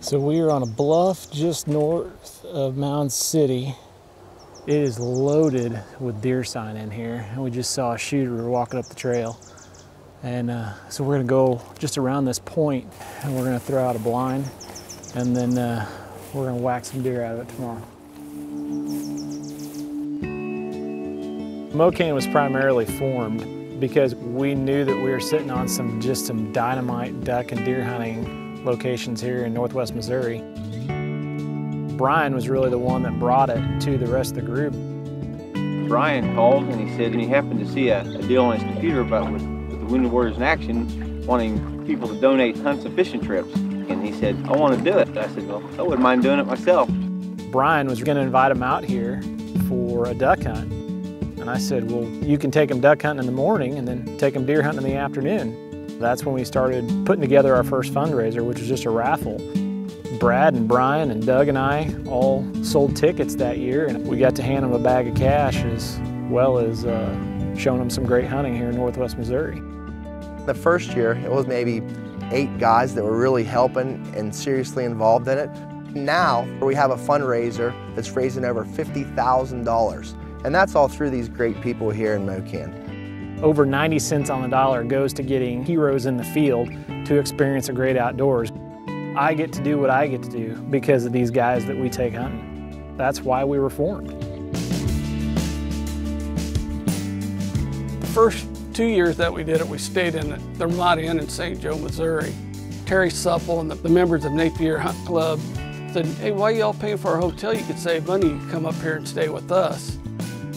So we are on a bluff just north of Mound City. It is loaded with deer sign in here, and we just saw a shooter walking up the trail. And so we're gonna go just around this point, and we're gonna throw out a blind, and then we're gonna whack some deer out of it tomorrow. Mocan was primarily formed because we knew that we were sitting on some dynamite duck and deer hunting locations here in Northwest Missouri. Brian was really the one that brought it to the rest of the group. Brian called and he said, and he happened to see a deal on his computer about with the Wounded Warriors in Action wanting people to donate hunts and fishing trips. And he said, I want to do it. I said, well, I wouldn't mind doing it myself. Brian was going to invite him out here for a duck hunt. And I said, well, you can take him duck hunting in the morning and then take him deer hunting in the afternoon. That's when we started putting together our first fundraiser, which was just a raffle. Brad and Brian and Doug and I all sold tickets that year, and we got to hand them a bag of cash as well as showing them some great hunting here in Northwest Missouri. The first year, it was maybe 8 guys that were really helping and seriously involved in it. Now, we have a fundraiser that's raising over $50,000, and that's all through these great people here in Mocan. Over 90 cents on the dollar goes to getting heroes in the field to experience the great outdoors. I get to do what I get to do because of these guys that we take hunting. That's why we were formed. The first 2 years that we did it, we stayed in the Ramada Inn in St. Joe, Missouri. Terry Supple and the members of Napier Hunt Club said, hey, why are y'all paying for our hotel? You could save money, you could come up here and stay with us.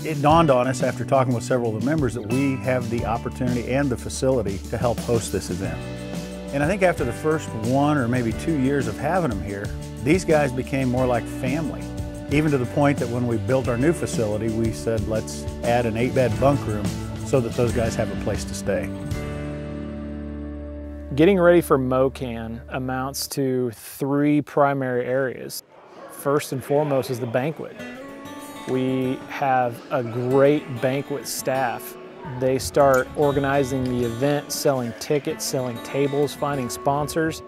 It dawned on us after talking with several of the members that we have the opportunity and the facility to help host this event. And I think after the first 1 or maybe 2 years of having them here, these guys became more like family. Even to the point that when we built our new facility, we said, let's add an 8-bed bunk room so that those guys have a place to stay. Getting ready for Mocan amounts to 3 primary areas. First and foremost is the banquet. We have a great banquet staff. They start organizing the event, selling tickets, selling tables, finding sponsors.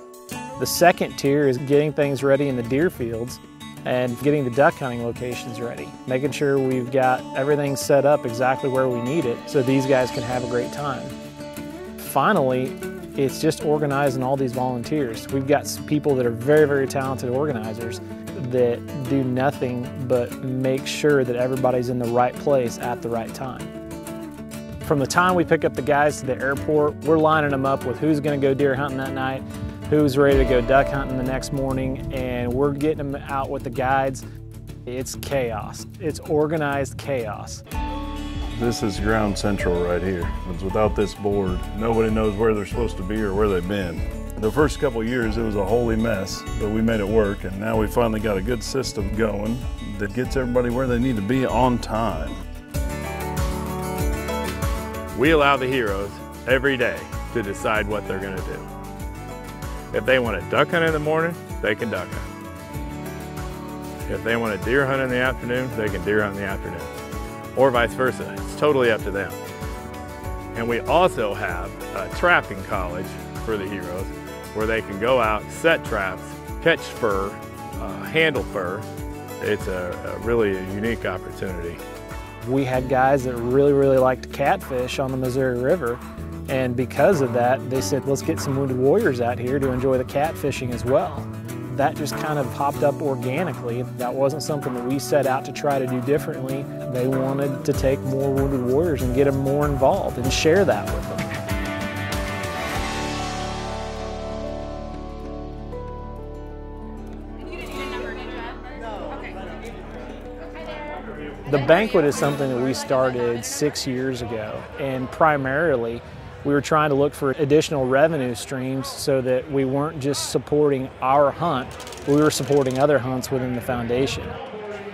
The second tier is getting things ready in the deer fields and getting the duck hunting locations ready, making sure we've got everything set up exactly where we need it so these guys can have a great time. Finally, it's just organizing all these volunteers. We've got some people that are very, very talented organizers that do nothing but make sure that everybody's in the right place at the right time. From the time we pick up the guys to the airport, we're lining them up with who's going to go deer hunting that night, who's ready to go duck hunting the next morning, and we're getting them out with the guides. It's chaos. It's organized chaos. This is ground central right here. Without this board, nobody knows where they're supposed to be or where they've been. The first couple of years, it was a holy mess, but we made it work, and now we finally got a good system going that gets everybody where they need to be on time. We allow the heroes every day to decide what they're going to do. If they want to duck hunt in the morning, they can duck hunt. If they want to deer hunt in the afternoon, they can deer hunt in the afternoon. Or vice versa. It's totally up to them. And we also have a trapping college for the heroes where they can go out, set traps, catch fur, handle fur. It's a really unique opportunity. We had guys that really liked to catfish on the Missouri River, and because of that, they said, let's get some Wounded Warriors out here to enjoy the catfishing as well. That just kind of popped up organically. That wasn't something that we set out to try to do differently. They wanted to take more Wounded Warriors and get them more involved and share that with them. The banquet is something that we started 6 years ago, and primarily we were trying to look for additional revenue streams so that we weren't just supporting our hunt, we were supporting other hunts within the foundation.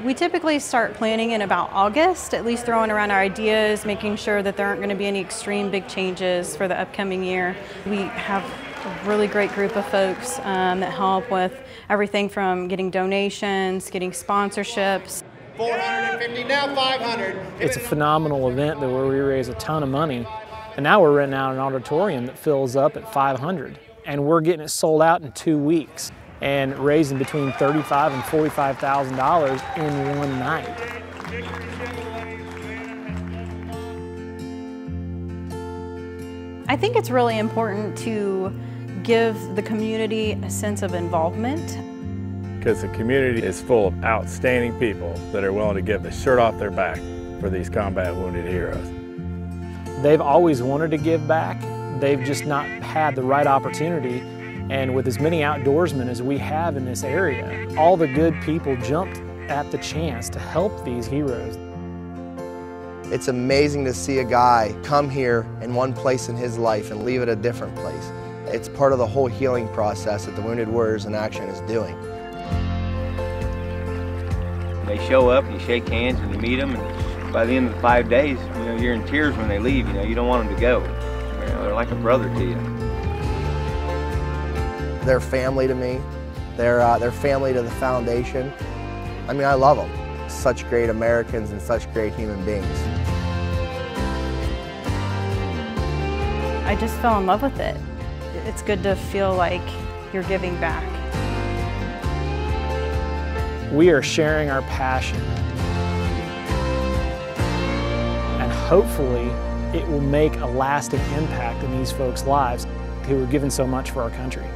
We typically start planning in about August, at least throwing around our ideas, making sure that there aren't going to be any extreme big changes for the upcoming year. We have a really great group of folks that help with everything from getting donations, getting sponsorships. 450, now 500. It's a phenomenal event where we raise a ton of money. And now we're renting out an auditorium that fills up at 500. And we're getting it sold out in 2 weeks. and raising between $35,000 and $45,000 in one night. I think it's really important to give the community a sense of involvement. Because the community is full of outstanding people that are willing to give the shirt off their back for these combat wounded heroes. They've always wanted to give back. They've just not had the right opportunity. And with as many outdoorsmen as we have in this area, all the good people jumped at the chance to help these heroes. It's amazing to see a guy come here in one place in his life and leave it a different place. It's part of the whole healing process that the Wounded Warriors in Action is doing. They show up, you shake hands and you meet them, and by the end of the 5 days, you know, you're in tears when they leave. You know, you don't want them to go. You know, they're like a brother to you. They're family to me. They're family to the foundation. I mean, I love them. Such great Americans and such great human beings. I just fell in love with it. It's good to feel like you're giving back. We are sharing our passion, and hopefully it will make a lasting impact in these folks' lives who have given so much for our country.